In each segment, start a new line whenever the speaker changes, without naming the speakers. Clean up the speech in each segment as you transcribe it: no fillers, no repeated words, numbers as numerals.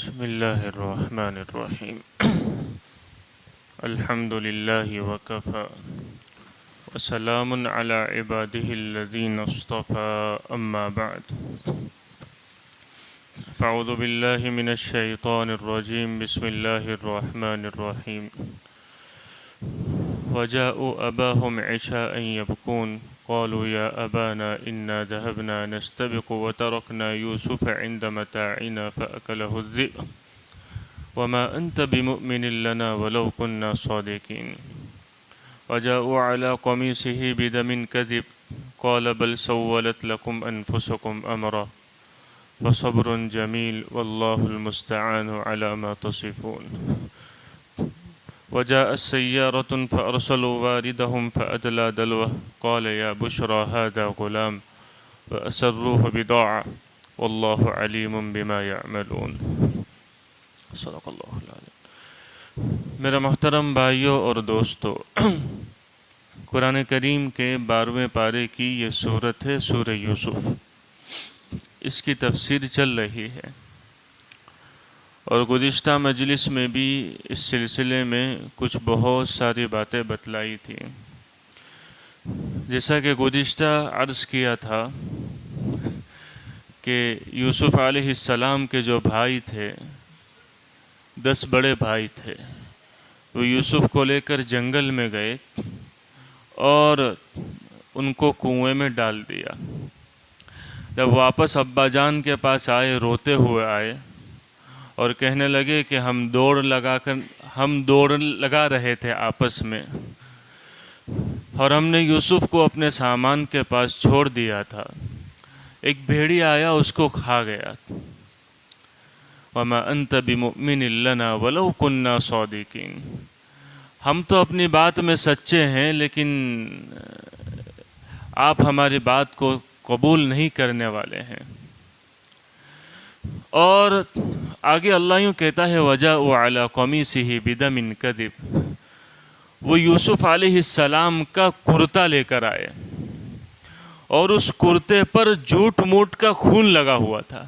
بسم اللہ الرحمن الرحیم الحمد للہ وکفی وسلام علی عبادہ الذین اصطفى اما بعد فاعوذ باللہ من الشیطان الرجیم بسم اللہ الرحمن الرحیم وجاءوا اباهم عشاء يبكون قالوا يا أبانا إنا ذهبنا نستبق وتركنا يوسف عند متاعنا فأكله الذئب وما أنت بمؤمن لنا ولو كنا صادقين وجاءوا على قميصه بدم كذب قال بل سولت لكم أنفسكم أمرا فصبر جميل والله المستعان على ما تصفون وجاء السيارة فأرسلوا واردهم فأدلى دلوه قال يا بشرى هذا غلام وأسروه بضاعة والله عليم بما يعملون صدق اللہ العظیم۔ میرا محترم بھائیوں اور دوستو، قرآن کریم کے 12ویں پارے کی یہ سورت ہے سورہ یوسف۔ اس کی تفسیر چل رہی ہے اور گزشتہ مجلس میں بھی اس سلسلے میں کچھ بہت ساری باتیں بتلائی تھیں۔ جیسا کہ گزشتہ عرض کیا تھا کہ یوسف علیہ السلام کے جو بھائی تھے، 10 بڑے بھائی تھے، وہ یوسف کو لے کر جنگل میں گئے اور ان کو کنویں میں ڈال دیا۔ جب واپس ابا جان کے پاس آئے، روتے ہوئے آئے اور کہنے لگے کہ ہم دوڑ لگا رہے تھے آپس میں اور ہم نے یوسف کو اپنے سامان کے پاس چھوڑ دیا تھا، ایک بھیڑی آیا اس کو کھا گیا۔ وَمَا أَنْتَ بِمُؤْمِنٍ لَنَا وَلَوْ كُنَّا صَادِقِينَ، ہم تو اپنی بات میں سچے ہیں لیکن آپ ہماری بات کو قبول نہیں کرنے والے ہیں۔ اور آگے اللہ یوں کہتا ہے وَجَاءُوا عَلَىٰ قَمِيصِهِ بِدَمٍ كَذِبٍ، وہ یوسف علیہ السلام کا کرتا لے کر آئے اور اس کرتے پر جھوٹ موٹ کا خون لگا ہوا تھا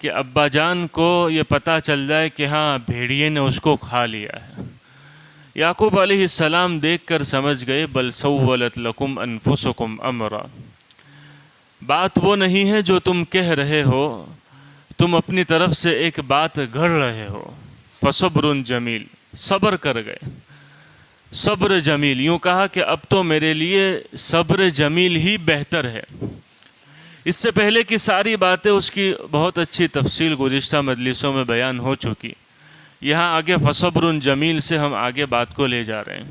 کہ ابا جان کو یہ پتہ چل جائے کہ ہاں بھیڑیے نے اس کو کھا لیا ہے۔ یعقوب علیہ السلام دیکھ کر سمجھ گئے بل سولت لکم انفسکم امرا، بات وہ نہیں ہے جو تم کہہ رہے ہو، تم اپنی طرف سے ایک بات گھڑ رہے ہو۔ فصبر جمیل، صبر کر گئے، صبر جمیل، یوں کہا کہ اب تو میرے لیے صبر جمیل ہی بہتر ہے۔ اس سے پہلے کی ساری باتیں اس کی بہت اچھی تفصیل گزشتہ مجلسوں میں بیان ہو چکی، یہاں آگے فصبر جمیل سے ہم آگے بات کو لے جا رہے ہیں۔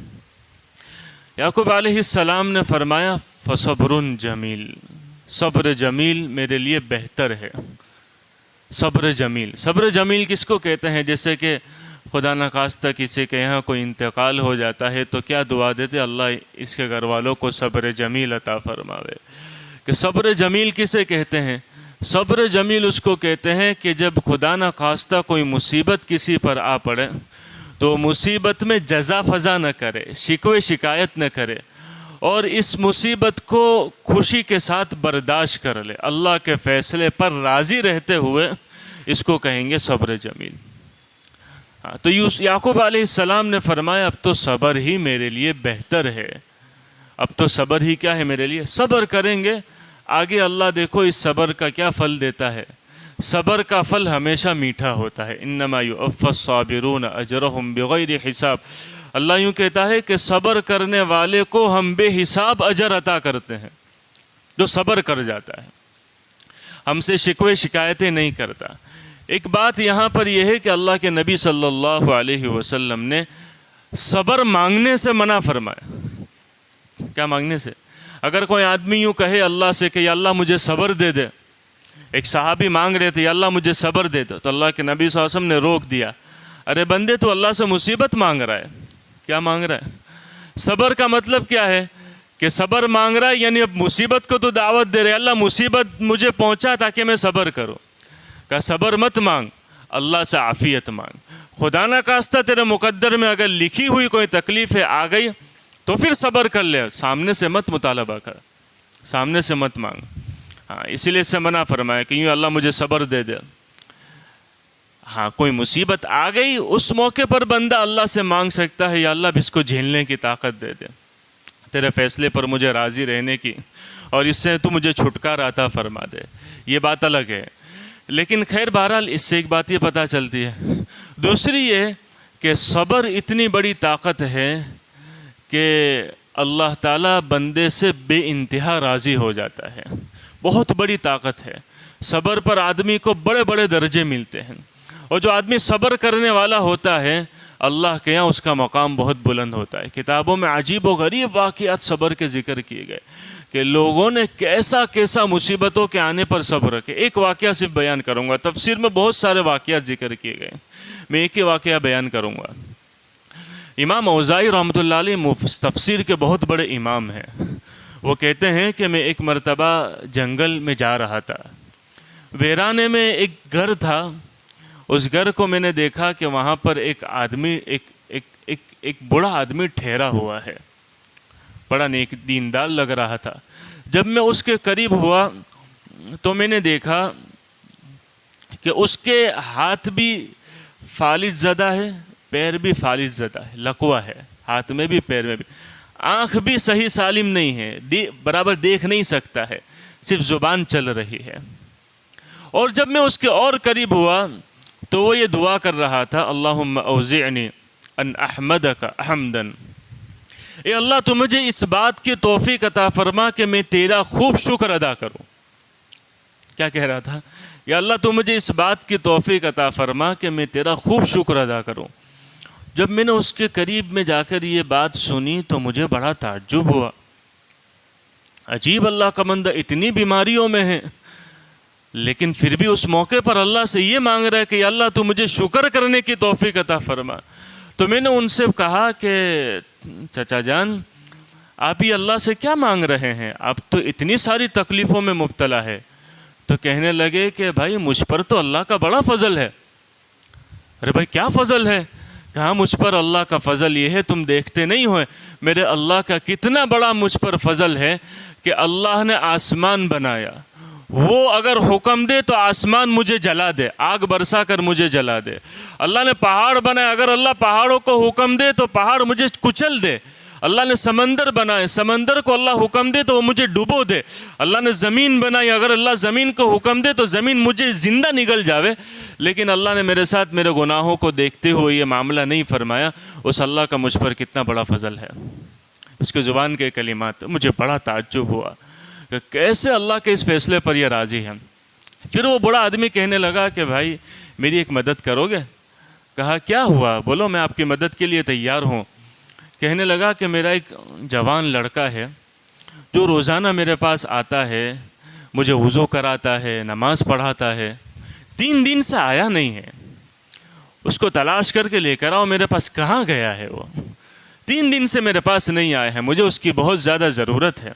یعقوب علیہ السلام نے فرمایا فصبر جمیل، صبر جمیل میرے لیے بہتر ہے۔ صبر جمیل، صبر جمیل کس کو کہتے ہیں؟ جیسے کہ خدا نخواستہ کسی کے یہاں کوئی انتقال ہو جاتا ہے تو کیا دعا دیتے؟ اللہ اس کے گھر والوں کو صبر جمیل عطا فرماوے۔ کہ صبر جمیل کسے کہتے ہیں؟ صبر جمیل اس کو کہتے ہیں کہ جب خدا نخواستہ کوئی مصیبت کسی پر آ پڑے تو مصیبت میں جزا فضا نہ کرے، شکوے شکایت نہ کرے اور اس مصیبت کو خوشی کے ساتھ برداشت کر لے، اللہ کے فیصلے پر راضی رہتے ہوئے، اس کو کہیں گے صبر جمیل۔ تو یعقوب علیہ السلام نے فرمایا اب تو صبر ہی میرے لیے بہتر ہے، اب تو صبر ہی کیا ہے میرے لیے، صبر کریں گے آگے اللہ دیکھو اس صبر کا کیا پھل دیتا ہے۔ صبر کا پھل ہمیشہ میٹھا ہوتا ہے، انما یوفی الصابرون اجرہم بغیر حساب۔ اللہ یوں کہتا ہے کہ صبر کرنے والے کو ہم بے حساب اجر عطا کرتے ہیں، جو صبر کر جاتا ہے، ہم سے شکوے شکایتیں نہیں کرتا۔ ایک بات یہاں پر یہ ہے کہ اللہ کے نبی صلی اللہ علیہ وسلم نے صبر مانگنے سے منع فرمایا۔ کیا مانگنے سے؟ اگر کوئی آدمی یوں کہے اللہ سے کہ یا اللہ مجھے صبر دے دے، ایک صحابی مانگ رہے تھے یا اللہ مجھے صبر دے دے، تو اللہ کے نبی صلی اللہ علیہ وسلم نے روک دیا، ارے بندے تو اللہ سے مصیبت مانگ رہا ہے۔ کیا مانگ رہا ہے؟ صبر کا مطلب کیا ہے کہ صبر مانگ رہا ہے یعنی اب مصیبت کو تو دعوت دے رہے، اللہ مصیبت مجھے پہنچا تاکہ میں صبر کروں۔ کہ صبر مت مانگ، اللہ سے عافیت مانگ۔ خدا نہ خواستہ تیرے مقدر میں اگر لکھی ہوئی کوئی تکلیفیں آ گئی تو پھر صبر کر لے، سامنے سے مت مطالبہ کر، سامنے سے مت مانگ۔ اسی لیے اس سے منع فرمایا کہ یوں اللہ مجھے صبر دے دے۔ ہاں کوئی مصیبت آ گئی، اس موقع پر بندہ اللہ سے مانگ سکتا ہے یا اللہ اب اس کو جھیلنے کی طاقت دے دے، تیرے فیصلے پر مجھے راضی رہنے کی، اور اس سے تو مجھے چھٹکارا عطا فرما دے، یہ بات الگ ہے۔ لیکن خیر بہرحال اس سے ایک بات یہ پتہ چلتی ہے، دوسری یہ کہ صبر اتنی بڑی طاقت ہے کہ اللہ تعالیٰ بندے سے بے انتہا راضی ہو جاتا ہے، بہت بڑی طاقت ہے۔ صبر پر آدمی کو بڑے بڑے درجے ملتے ہیں، اور جو آدمی صبر کرنے والا ہوتا ہے اللہ کے یہاں اس کا مقام بہت بلند ہوتا ہے۔ کتابوں میں عجیب و غریب واقعات صبر کے ذکر کیے گئے کہ لوگوں نے کیسا کیسا مصیبتوں کے آنے پر صبر رکھے۔ ایک واقعہ صرف بیان کروں گا، تفسیر میں بہت سارے واقعات ذکر کیے گئے، میں ایک ہی واقعہ بیان کروں گا۔ امام اوزاعی رحمۃ اللہ علیہ تفسیر کے بہت بڑے امام ہیں، وہ کہتے ہیں کہ میں ایک مرتبہ جنگل میں جا رہا تھا، ویرانے میں ایک گھر تھا، اس گھر کو میں نے دیکھا کہ وہاں پر ایک آدمی ایک بوڑھا آدمی ٹھہرا ہوا ہے، بڑا نیک دیندار لگ رہا تھا۔ جب میں اس کے قریب ہوا تو میں نے دیکھا کہ اس کے ہاتھ بھی فالج زدہ ہے، پیر بھی فالج زدہ ہے، لقوہ ہے، ہاتھ میں بھی پیر میں بھی، آنکھ بھی صحیح سالم نہیں ہے، برابر دیکھ نہیں سکتا ہے، صرف زبان چل رہی ہے۔ اور جب میں اس کے اور قریب ہوا تو وہ یہ دعا کر رہا تھا، اللہم اوزعنی ان احمدک حمدا، اے اللہ تو مجھے اس بات کی توفیق عطا فرما کہ میں تیرا خوب شکر ادا کروں۔ کیا کہہ رہا تھا؟ یا اللہ تو مجھے اس بات کی توفیق عطا فرما کہ میں تیرا خوب شکر ادا کروں۔ جب میں نے اس کے قریب میں جا کر یہ بات سنی تو مجھے بڑا تعجب ہوا، عجیب اللہ کا بندہ اتنی بیماریوں میں ہے لیکن پھر بھی اس موقع پر اللہ سے یہ مانگ رہا ہے کہ یا اللہ تو مجھے شکر کرنے کی توفیق عطا فرما۔ تو میں نے ان سے کہا کہ چچا جان آپ یہ اللہ سے کیا مانگ رہے ہیں، آپ تو اتنی ساری تکلیفوں میں مبتلا ہے۔ تو کہنے لگے کہ بھائی مجھ پر تو اللہ کا بڑا فضل ہے۔ ارے بھائی کیا فضل ہے؟ کہا مجھ پر اللہ کا فضل یہ ہے تم دیکھتے نہیں ہو میرے اللہ کا کتنا بڑا مجھ پر فضل ہے کہ اللہ نے آسمان بنایا، وہ اگر حکم دے تو آسمان مجھے جلا دے، آگ برسا کر مجھے جلا دے۔ اللہ نے پہاڑ بنائے، اگر اللہ پہاڑوں کو حکم دے تو پہاڑ مجھے کچل دے۔ اللہ نے سمندر بنائے، سمندر کو اللہ حکم دے تو وہ مجھے ڈبو دے۔ اللہ نے زمین بنائی، اگر اللہ زمین کو حکم دے تو زمین مجھے زندہ نگل جاوے۔ لیکن اللہ نے میرے ساتھ میرے گناہوں کو دیکھتے ہوئے یہ معاملہ نہیں فرمایا۔ اس اللہ کا مجھ پر کتنا بڑا فضل ہے۔ اس کی زبان کے کلمات مجھے بڑا تعجب ہوا کہ کیسے اللہ کے اس فیصلے پر یہ راضی ہے۔ پھر وہ بڑا آدمی کہنے لگا کہ بھائی میری ایک مدد کرو گے؟ کہا کیا ہوا؟ بولو میں آپ کی مدد کے لیے تیار ہوں۔ کہنے لگا کہ میرا ایک جوان لڑکا ہے جو روزانہ میرے پاس آتا ہے، مجھے وضو کراتا ہے، نماز پڑھاتا ہے، 3 دن سے آیا نہیں ہے، اس کو تلاش کر کے لے کر آؤ، میرے پاس کہاں گیا ہے وہ؟ 3 دن سے میرے پاس نہیں آیا ہے، مجھے اس کی بہت زیادہ ضرورت ہے۔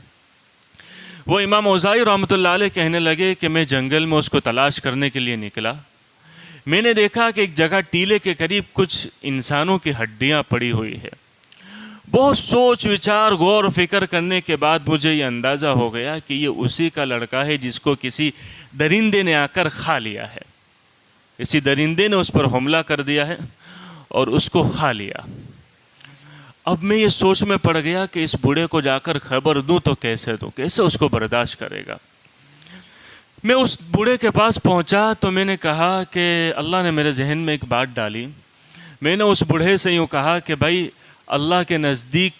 وہ امام اوزاعی رحمۃ اللہ علیہ کہنے لگے کہ میں جنگل میں اس کو تلاش کرنے کے لیے نکلا، میں نے دیکھا کہ ایک جگہ ٹیلے کے قریب کچھ انسانوں کی ہڈیاں پڑی ہوئی ہے۔ بہت سوچ وچار غور و فکر کرنے کے بعد مجھے یہ اندازہ ہو گیا کہ یہ اسی کا لڑکا ہے جس کو کسی درندے نے آ کر کھا لیا ہے، کسی درندے نے اس پر حملہ کر دیا ہے اور اس کو کھا لیا۔ اب میں یہ سوچ میں پڑ گیا کہ اس بوڑھے کو جا کر خبر دوں تو کیسے دوں، کیسے اس کو برداشت کرے گا۔ میں اس بوڑھے کے پاس پہنچا تو میں نے کہا کہ اللہ نے میرے ذہن میں ایک بات ڈالی۔ میں نے اس بوڑھے سے یوں کہا کہ بھائی اللہ کے نزدیک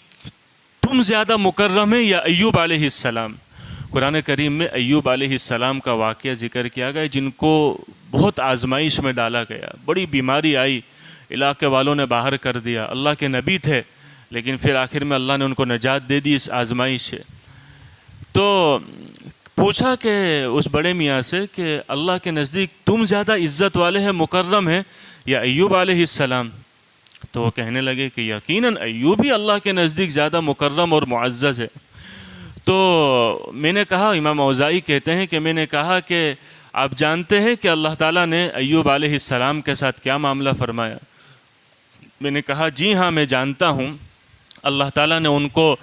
تم زیادہ مکرم ہیں یا ایوب علیہ السلام؟ قرآن کریم میں ایوب علیہ السلام کا واقعہ ذکر کیا گیا جن کو بہت آزمائش میں ڈالا گیا، بڑی بیماری آئی، علاقے والوں نے باہر کر دیا، اللہ کے نبی تھے لیکن پھر آخر میں اللہ نے ان کو نجات دے دی اس آزمائش سے۔ تو پوچھا کہ اس بڑے میاں سے کہ اللہ کے نزدیک تم زیادہ عزت والے ہیں، مکرم ہیں یا ایوب علیہ السلام؟ تو وہ کہنے لگے کہ یقیناً ایوب ہی اللہ کے نزدیک زیادہ مکرم اور معزز ہے۔ تو میں نے کہا، امام اوزاعی کہتے ہیں کہ میں نے کہا کہ آپ جانتے ہیں کہ اللہ تعالیٰ نے ایوب علیہ السلام کے ساتھ کیا معاملہ فرمایا؟ میں نے کہا جی ہاں میں جانتا ہوں، اللہ تعالیٰ نے ان کو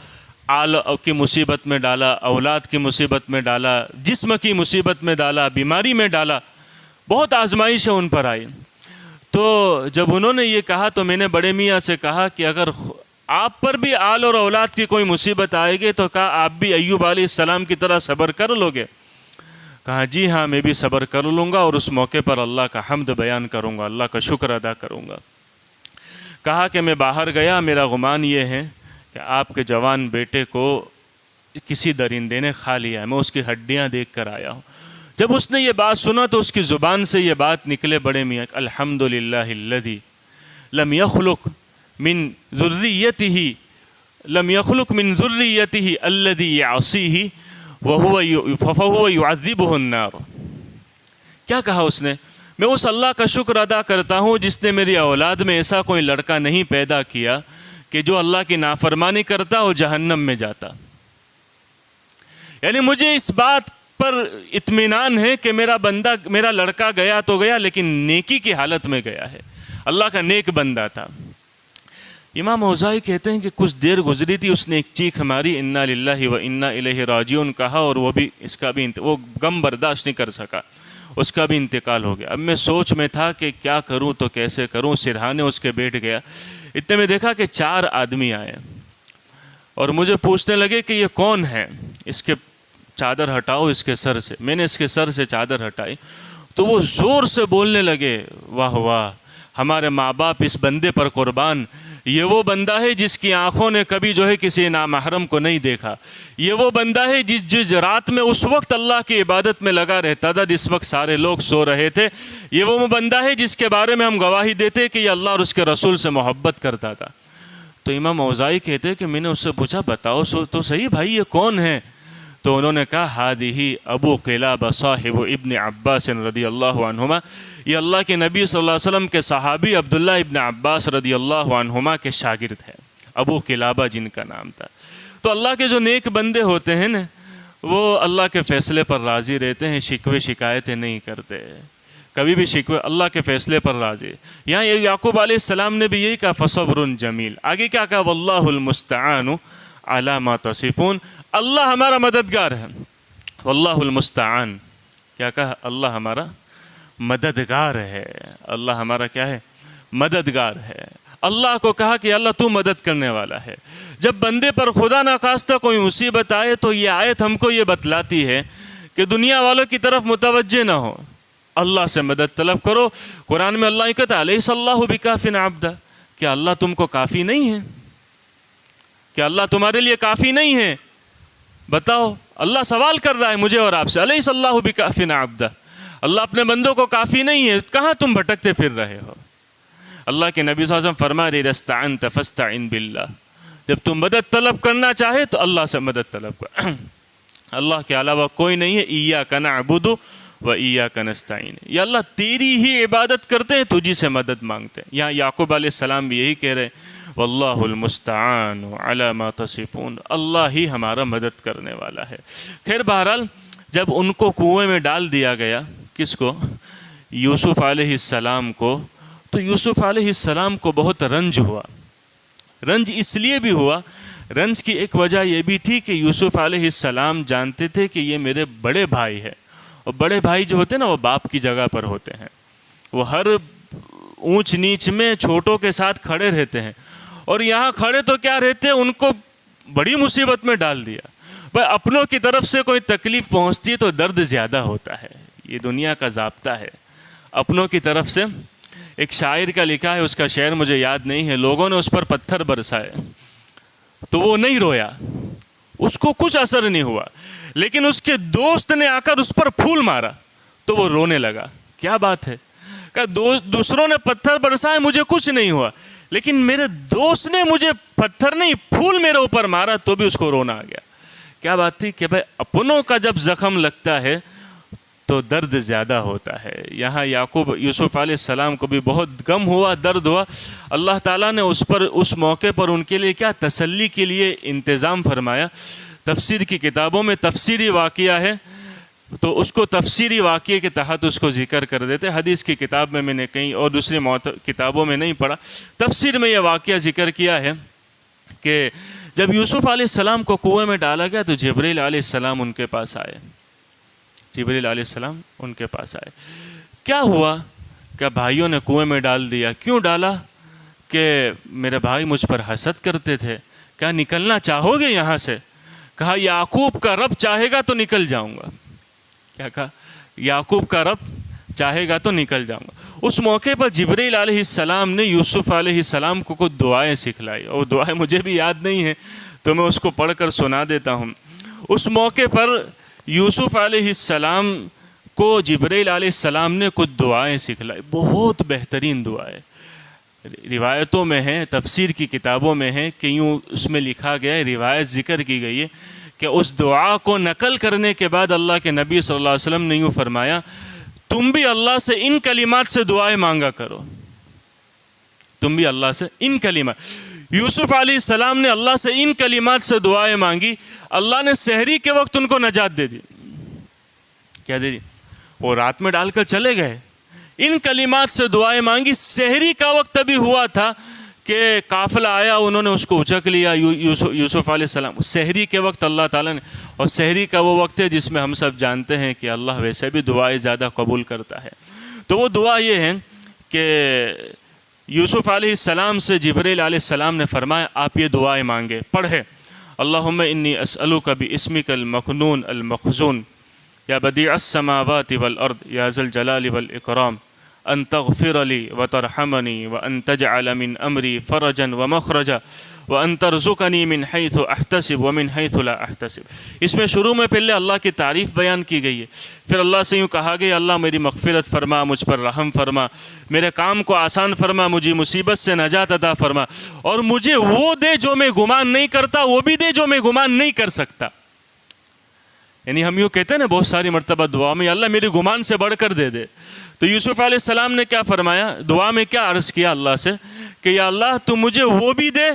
آل کی مصیبت میں ڈالا، اولاد کی مصیبت میں ڈالا، جسم کی مصیبت میں ڈالا، بیماری میں ڈالا، بہت آزمائش ان پر آئی۔ تو جب انہوں نے یہ کہا تو میں نے بڑے میاں سے کہا کہ اگر آپ پر بھی آل اور اولاد کی کوئی مصیبت آئے گی تو کہا آپ بھی ایوب علیہ السلام کی طرح صبر کر لو گے؟ کہا جی ہاں میں بھی صبر کر لوں گا، اور اس موقع پر اللہ کا حمد بیان کروں گا، اللہ کا شکر ادا کروں گا۔ کہا کہ میں باہر گیا، میرا گمان یہ ہے کہ آپ کے جوان بیٹے کو کسی درندے نے کھا لیا ہے، میں اس کی ہڈیاں دیکھ کر آیا ہوں۔ جب اس نے یہ بات سنا تو اس کی زبان سے یہ بات نکلے بڑے میاں، الحمدللہ الذی لم یخلق من ذریتہ الذی یعصیہ فہو یعذبہ النار۔ کیا کہا اس نے؟ میں اس اللہ کا شکر ادا کرتا ہوں جس نے میری اولاد میں ایسا کوئی لڑکا نہیں پیدا کیا کہ جو اللہ کی نافرمانی کرتا اور جہنم میں جاتا۔ یعنی مجھے اس بات پر اطمینان ہے کہ میرا لڑکا گیا تو گیا، لیکن نیکی کی حالت میں گیا ہے، اللہ کا نیک بندہ تھا۔ امام اوزاعی کہتے ہیں کہ کچھ دیر گزری تھی، اس نے ایک چیخ ماری، انا للہ و انا الیہ راجعون کہا، اور وہ غم برداشت نہیں کر سکا، اس کا بھی انتقال ہو گیا۔ اب میں سوچ میں تھا کہ کیا کروں تو کیسے کروں، سرہانے اس کے بیٹھ گیا۔ اتنے میں دیکھا کہ 4 آدمی آئے اور مجھے پوچھنے لگے کہ یہ کون ہے، اس کے چادر ہٹاؤ اس کے سر سے۔ میں نے اس کے سر سے چادر ہٹائی تو وہ زور سے بولنے لگے، واہ واہ، ہمارے ماں باپ اس بندے پر قربان، یہ وہ بندہ ہے جس کی آنکھوں نے کبھی کسی نامحرم کو نہیں دیکھا، یہ وہ بندہ ہے جس رات میں اس وقت اللہ کی عبادت میں لگا رہتا تھا جس وقت سارے لوگ سو رہے تھے، یہ وہ بندہ ہے جس کے بارے میں ہم گواہی دیتے کہ یہ اللہ اور اس کے رسول سے محبت کرتا تھا۔ تو امام اوزاعی کہتے کہ میں نے اس سے پوچھا بتاؤ تو صحیح بھائی یہ کون ہے؟ تو انہوں نے کہا ہادہ ابو قلابہ صاحب ابن عباس رضی اللہ عنہما، یہ اللہ کے نبی صلی اللہ علیہ وسلم کے صحابی عبداللہ ابن عباس رضی اللہ عنہما کے شاگرد ہیں، ابو قلابہ جن کا نام تھا۔ تو اللہ کے جو نیک بندے ہوتے ہیں نا، وہ اللہ کے فیصلے پر راضی رہتے ہیں، شکوے شکایتیں نہیں کرتے، کبھی بھی شکوے، اللہ کے فیصلے پر راضی۔ یہاں یعقوب علیہ السلام نے بھی یہی کہا فصبر جمیل، آگے کیا کہا واللہ المستعان علی ما تصفون، اللہ ہمارا مددگار ہے، واللہ المستعان، کیا کہا؟ اللہ ہمارا مددگار ہے، اللہ ہمارا کیا ہے؟ مددگار ہے۔ اللہ کو کہا کہ اللہ تو مدد کرنے والا ہے۔ جب بندے پر خدا نخواستہ کوئی مصیبت آئے تو یہ آیت ہم کو یہ بتلاتی ہے کہ دنیا والوں کی طرف متوجہ نہ ہو، اللہ سے مدد طلب کرو۔ قرآن میں اللہ کہتا ہے الیس اللہ بکاف عبدہ، کیا اللہ تم کو کافی نہیں ہے؟ کیا اللہ تمہارے لیے کافی نہیں ہے؟ بتاؤ، اللہ سوال کر رہا ہے مجھے اور آپ سے، الیس اللہ بکاف عبدہ، اللہ اپنے بندوں کو کافی نہیں ہے، کہاں تم بھٹکتے پھر رہے ہو؟ اللہ کے نبی صلی اللہ علیہ وسلم فرما رہے استعنت فاستعن باللہ، جب تم مدد طلب کرنا چاہے تو اللہ سے مدد طلب کر، اللہ کے علاوہ کوئی نہیں ہے، ایاک نعبد و ایاک نستعین، یا اللہ تیری ہی عبادت کرتے ہیں، تجھی سے مدد مانگتے ہیں۔ یہاں یعقوب علیہ السلام بھی یہی کہہ رہے ہیں واللہ المستعان علی ما تصفون، اللہ ہی ہمارا مدد کرنے والا ہے۔ خیر بہرحال جب ان کو کنویں میں ڈال دیا گیا، کس کو؟ یوسف علیہ السلام کو، تو یوسف علیہ السلام کو بہت رنج ہوا۔ رنج اس لیے بھی ہوا، رنج کی ایک وجہ یہ بھی تھی کہ یوسف علیہ السلام جانتے تھے کہ یہ میرے بڑے بھائی ہے، اور بڑے بھائی جو ہوتے ہیں نا وہ باپ کی جگہ پر ہوتے ہیں، وہ ہر اونچ نیچ میں چھوٹوں کے ساتھ کھڑے رہتے ہیں، اور یہاں کھڑے تو کیا رہتے ہیں، ان کو بڑی مصیبت میں ڈال دیا۔ بھائی اپنوں کی طرف سے کوئی تکلیف پہنچتی ہے تو درد زیادہ ہوتا ہے، یہ دنیا کا ضابطہ ہے۔ اپنوں کی طرف سے، ایک شاعر کا لکھا ہے، اس کا شعر مجھے یاد نہیں ہے، لوگوں نے اس پر پتھر برسائے تو وہ نہیں رویا، اس کو کچھ اثر نہیں ہوا، لیکن اس کے دوست نے آ کر اس پر پھول مارا تو وہ رونے لگا۔ کیا بات ہے کہ دوسروں نے پتھر برسائے مجھے کچھ نہیں ہوا، لیکن میرے دوست نے مجھے پتھر نہیں پھول میرے اوپر مارا تو بھی اس کو رونا آ گیا۔ کیا بات تھی کہ بھائی اپنوں کا جب زخم لگتا ہے تو درد زیادہ ہوتا ہے۔ یہاں یوسف علیہ السلام کو بھی بہت غم ہوا، درد ہوا۔ اللہ تعالیٰ نے اس موقع پر ان کے لیے کیا تسلی کے لیے انتظام فرمایا۔ تفسیر کی کتابوں میں تفسیری واقعہ ہے تو اس کو تفسیری واقعے کے تحت اس کو ذکر کر دیتے، حدیث کی کتاب میں نے کہیں اور دوسری کتابوں میں نہیں پڑھا، تفسیر میں یہ واقعہ ذکر کیا ہے کہ جب یوسف علیہ السلام کو کنویں میں ڈالا گیا تو جبریل علیہ السلام ان کے پاس آئے، جبریل علیہ السلام ان کے پاس آئے۔ کیا ہوا کیا بھائیوں نے کنویں میں ڈال دیا؟ کیوں ڈالا؟ کہ میرے بھائی مجھ پر حسد کرتے تھے، کیا نکلنا چاہو گے یہاں سے؟ کہا یعقوب کا رب چاہے گا تو نکل جاؤں گا۔ کیا کہا؟ یعقوب کا رب چاہے گا تو نکل جاؤں گا۔ اس موقع پر جبرائیل علیہ السلام نے یوسف علیہ السلام کو کچھ دعائیں سکھلائی، اور دعائیں مجھے بھی یاد نہیں ہیں تو میں اس کو پڑھ کر سنا دیتا ہوں۔ اس موقع پر یوسف علیہ السلام کو جبرائیل علیہ السلام نے کچھ دعائیں سکھلائی، بہت بہترین دعائیں، روایتوں میں ہیں، تفسیر کی کتابوں میں ہیں کہ یوں اس میں لکھا گیا ہے، روایت ذکر کی گئی ہے کہ اس دعا کو نقل کرنے کے بعد اللہ کے نبی صلی اللہ علیہ وسلم نے یوں فرمایا، تم بھی اللہ سے ان کلمات سے دعائیں مانگا کرو، تم بھی اللہ سے ان کلمات۔ یوسف علیہ السلام نے اللہ سے ان کلمات سے دعائیں مانگی، اللہ نے سحری کے وقت ان کو نجات دے دی۔ کیا دے دی؟ وہ رات میں ڈال کر چلے گئے، ان کلمات سے دعائیں مانگی۔ سحری کا وقت ابھی ہوا تھا کہ قافلہ آیا، انہوں نے اس کو اچک لیا، یوسف علیہ السلام۔ سحری کے وقت اللہ تعالیٰ نے، اور سحری کا وہ وقت ہے جس میں ہم سب جانتے ہیں کہ اللہ ویسے بھی دعائیں زیادہ قبول کرتا ہے۔ تو وہ دعا یہ ہے کہ یوسف علیہ السلام سے جبرائیل علیہ السلام نے فرمایا آپ یہ دعائیں مانگے، پڑھے، اللہم انی اسألک باسمک المکنون المخزون یا بدیع السماوات والارض یا ذا الجلال والاکرام ان تغفر لی وترحمنی وان تجعل من امری فرجا ومخرجا وان ترزقنی من حیث احتسب ومن حیث لا احتسب۔ اس میں شروع میں پہلے اللہ کی تعریف بیان کی گئی ہے، پھر اللہ سے یوں کہا گیا اللہ میری مغفرت فرما، مجھ پر رحم فرما، میرے کام کو آسان فرما، مجھے مصیبت سے نجات عطا فرما، اور مجھے وہ دے جو میں گمان نہیں کرتا، وہ بھی دے جو میں گمان نہیں کر سکتا۔ یعنی ہم یوں کہتے ہیں نا بہت ساری مرتبہ دعا میں، اللہ میرے گمان سے بڑھ کر دے دے۔ تو یوسف علیہ السلام نے کیا فرمایا دعا میں، کیا عرض کیا اللہ سے کہ یا اللہ تو مجھے وہ بھی دے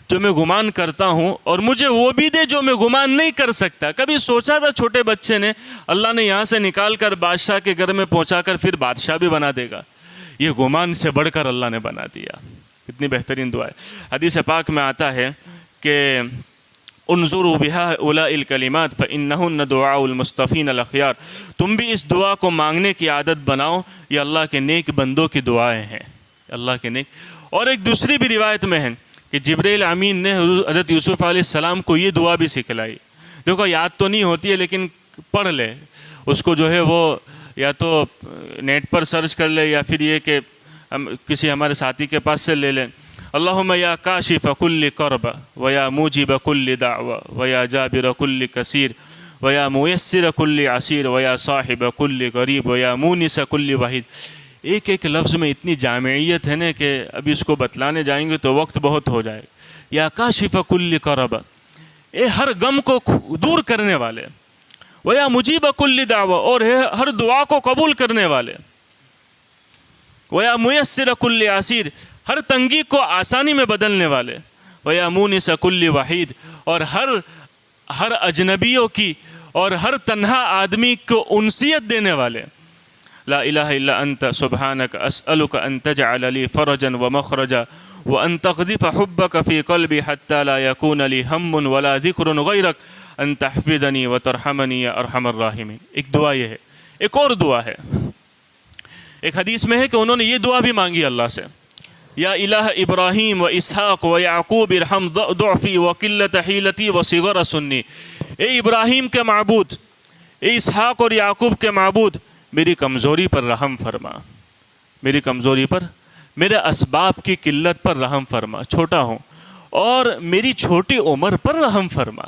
جو میں گمان کرتا ہوں، اور مجھے وہ بھی دے جو میں گمان نہیں کر سکتا۔ کبھی سوچا تھا چھوٹے بچے نے اللہ نے یہاں سے نکال کر بادشاہ کے گھر میں پہنچا کر پھر بادشاہ بھی بنا دے گا؟ یہ گمان سے بڑھ کر اللہ نے بنا دیا۔ کتنی بہترین دعا ہے۔ حدیث پاک میں آتا ہے کہ انظروا بهؤلاء الکلمات فإنهن دعاء المصطفین الاخیار، تم بھی اس دعا کو مانگنے کی عادت بناؤ، یہ اللہ کے نیک بندوں کی دعائیں ہیں، اللہ کے نیک۔ اور ایک دوسری بھی روایت میں ہے کہ جبرائیل امین نے حضرت یوسف علیہ السلام کو یہ دعا بھی سکھلائی۔ دیکھو یاد تو نہیں ہوتی ہے لیکن پڑھ لے اس کو، جو ہے وہ یا تو نیٹ پر سرچ کر لے یا پھر یہ کہ ہم کسی ہمارے ساتھی کے پاس سے لے لیں۔ اللہم یا کاشف کل کرب ویا موجب کل دعوہ ویا جابر کل کثیر ویا میسر کل عسیر ویا صاحب کل غریب ویا مونس کل وحید۔ ایک ایک لفظ میں اتنی جامعیت ہے نا کہ ابھی اس کو بتلانے جائیں گے تو وقت بہت ہو جائے گا۔ یا کاشف کل کرب، اے ہر غم کو دور کرنے والے، ویا مجیب کل دعوہ، اور ہر دعا کو قبول کرنے والے، ویا میسر کل عسیر، ہر تنگی کو آسانی میں بدلنے والے، ویا مونس کل وحید، اور ہر اجنبیوں کی اور ہر تنہا آدمی کو انسیت دینے والے۔ لا الہ الا انت سبحانک اسألک ان تجعل لی فرجا ومخرجا وان تقذف حبک فی قلبی حتی لا یکون لی ہم ولا ذکر غیرک ان تحفظنی وترحمنی یا ارحم الراحمین۔ ایک دعا یہ ہے۔ ایک اور دعا ہے، ایک حدیث میں ہے کہ انہوں نے یہ دعا بھی مانگی اللہ سے، یا الہ ابراہیم و اسحاق و یعقوب ارحم ضعفی و قلت حیلتی و صغر سنی۔ اے ابراہیم کے معبود، اے اسحاق اور یعقوب کے معبود، میری کمزوری پر رحم فرما، میری کمزوری پر، میرے اسباب کی قلت پر رحم فرما، چھوٹا ہوں، اور میری چھوٹی عمر پر رحم فرما۔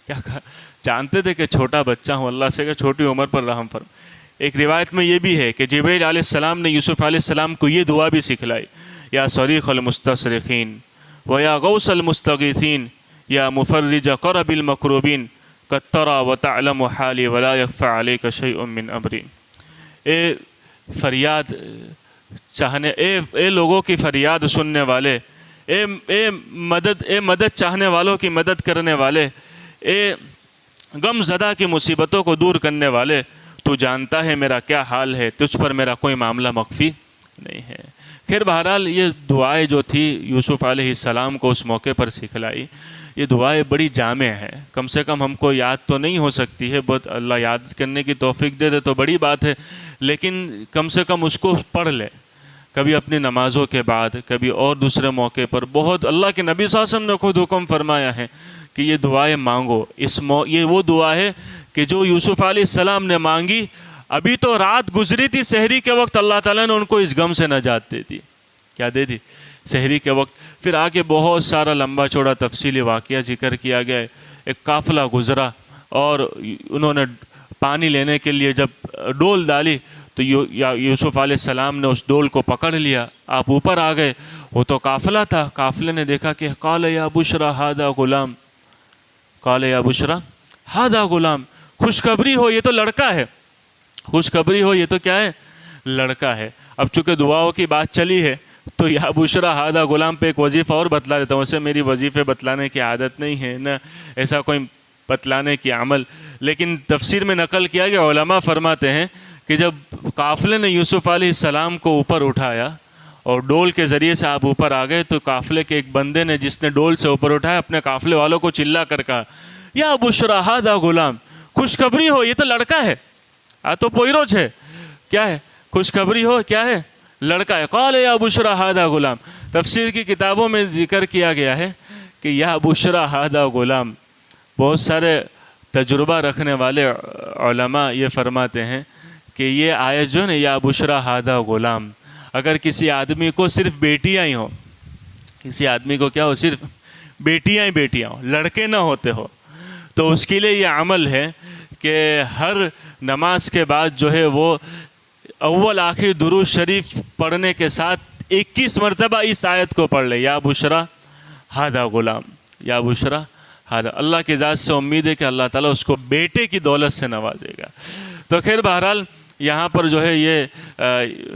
کیا کہا؟ جانتے تھے کہ چھوٹا بچہ ہوں، اللہ سے کہ چھوٹی عمر پر رحم فرما۔ ایک روایت میں یہ بھی ہے کہ جبرائیل علیہ السلام نے یوسف علیہ السلام کو یہ دعا بھی سکھلائی، یا صریخ المستصرخین و یا غوث المستغیثین یا مفرج کرب المکروبین قد تری و تعلم حالی ولا یخفی علیک شیء من امری۔ اے فریاد چاہنے، اے لوگوں کی فریاد سننے والے، اے مدد چاہنے والوں کی مدد کرنے والے، اے غم زدہ کی مصیبتوں کو دور کرنے والے، تو جانتا ہے میرا کیا حال ہے، تجھ پر میرا کوئی معاملہ مخفی نہیں ہے۔ خیر بہرحال یہ دعائیں جو تھی یوسف علیہ السلام کو اس موقع پر سکھلائی، یہ دعائیں بڑی جامع ہیں، کم سے کم ہم کو یاد تو نہیں ہو سکتی ہے، بہت اللہ یاد کرنے کی توفیق دے دے تو بڑی بات ہے، لیکن کم سے کم اس کو پڑھ لے، کبھی اپنی نمازوں کے بعد، کبھی اور دوسرے موقع پر بہت اللہ کے نبی صلی اللہ علیہ وسلم نے خود حکم فرمایا ہے کہ یہ دعائیں مانگو. یہ وہ دعا ہے کہ جو یوسف علیہ السلام نے مانگی. ابھی تو رات گزری تھی، سحری کے وقت اللہ تعالیٰ نے ان کو اس غم سے نجات دے دی. کیا دے دی؟ سحری کے وقت. پھر آگے بہت سارا لمبا چوڑا تفصیلی واقعہ ذکر کیا گیا ہے. ایک قافلہ گزرا اور انہوں نے پانی لینے کے لیے جب ڈول ڈالی تو یوسف علیہ السلام نے اس ڈول کو پکڑ لیا. آپ اوپر آ گئے، وہ تو قافلہ تھا. قافلے نے دیکھا کہ قال یا بشرا ھذا غلام، قال یا بشرا ھذا غلام، خوشخبری ہو یہ تو لڑکا ہے، خوشخبری ہو یہ تو کیا ہے؟ لڑکا ہے. اب چونکہ دعاؤں کی بات چلی ہے تو یا بشرا ھذا غلام پہ ایک وظیفہ اور بتلا دیتا ہوں. ویسے میری وظیفے بتلانے کی عادت نہیں ہے، نہ ایسا کوئی بتلانے کی عمل، لیکن تفسیر میں نقل کیا کہ علماء فرماتے ہیں کہ جب قافلے نے یوسف علیہ السلام کو اوپر اٹھایا اور ڈول کے ذریعے سے آپ اوپر آ گئے تو قافلے کے ایک بندے نے جس نے ڈول سے اوپر اٹھایا اپنے قافلے والوں کو چلا کر کہا یا بشرا ھذا غلام، خوشخبری ہو یہ تو لڑکا ہے. تو پوئروچ ہے، کیا ہے؟ خوشخبری ہو کیا ہے؟ لڑکا ہے. قال یا بشرا ھذا غلام. تفسیر کی کتابوں میں ذکر کیا گیا ہے کہ یا بشرا ھذا غلام. بہت سارے تجربہ رکھنے والے علماء یہ فرماتے ہیں کہ یہ آیت جو ہے نا یا بشرا ھذا غلام، اگر کسی آدمی کو صرف بیٹیاں ہی ہوں، کسی آدمی کو کیا ہو؟ صرف بیٹیاں ہی بیٹیاں ہوں، لڑکے نہ ہوتے ہو، تو اس کے لیے یہ عمل ہے کہ ہر نماز کے بعد جو ہے وہ اول آخر درود شریف پڑھنے کے ساتھ 21 مرتبہ اس آیت کو پڑھ لے، یا بشرا ھذا غلام، یا بشرا ھذا. اللہ کی ذات سے امید ہے کہ اللہ تعالیٰ اس کو بیٹے کی دولت سے نوازے گا. تو خیر بہرحال یہاں پر جو ہے یہ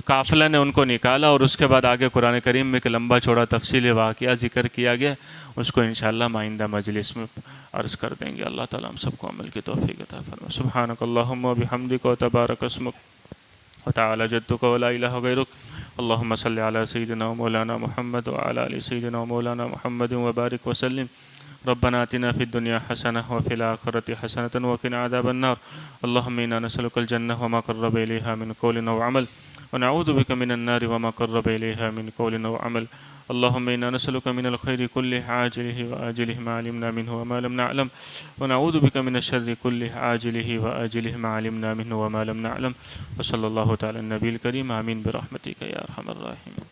قافلہ نے ان کو نکالا اور اس کے بعد آگے قرآن کریم میں ایک لمبا چوڑا تفصیل واقعہ ذکر کیا گیا. اس کو انشاءاللہ مائندہ مجلس میں عرض کر دیں گے. اللہ تعالیٰ ہم سب کو عمل کی توفیق عطا فرمائے. سبحانک اللہم و بحمدک و تبارک اسمک و تعالی جدک و لا الہ غیرک. اللہم صلی علی سیدنا و مولانا محمد و علی آل سیدنا و مولانا محمد و بارک وسلم. ربنا آتنا في الدنيا حسنة وفي الآخرة حسنة وقنا عذاب النار. اللهم إنا نسألك الجنة وما قرب إليها من قول أو عمل ونعوذ بك من النار وما قرب إليها من قول أو عمل. اللهم إنا نسألك من الخير كله عاجله وآجله ما علمنا منه وما لم نعلم ونعوذ بك من الشر كله عاجله وآجله ما علمنا منه وما لم نعلم. وصلى الله تعالى النبي الكريم. آمين برحمتك يا أرحم الراحمين.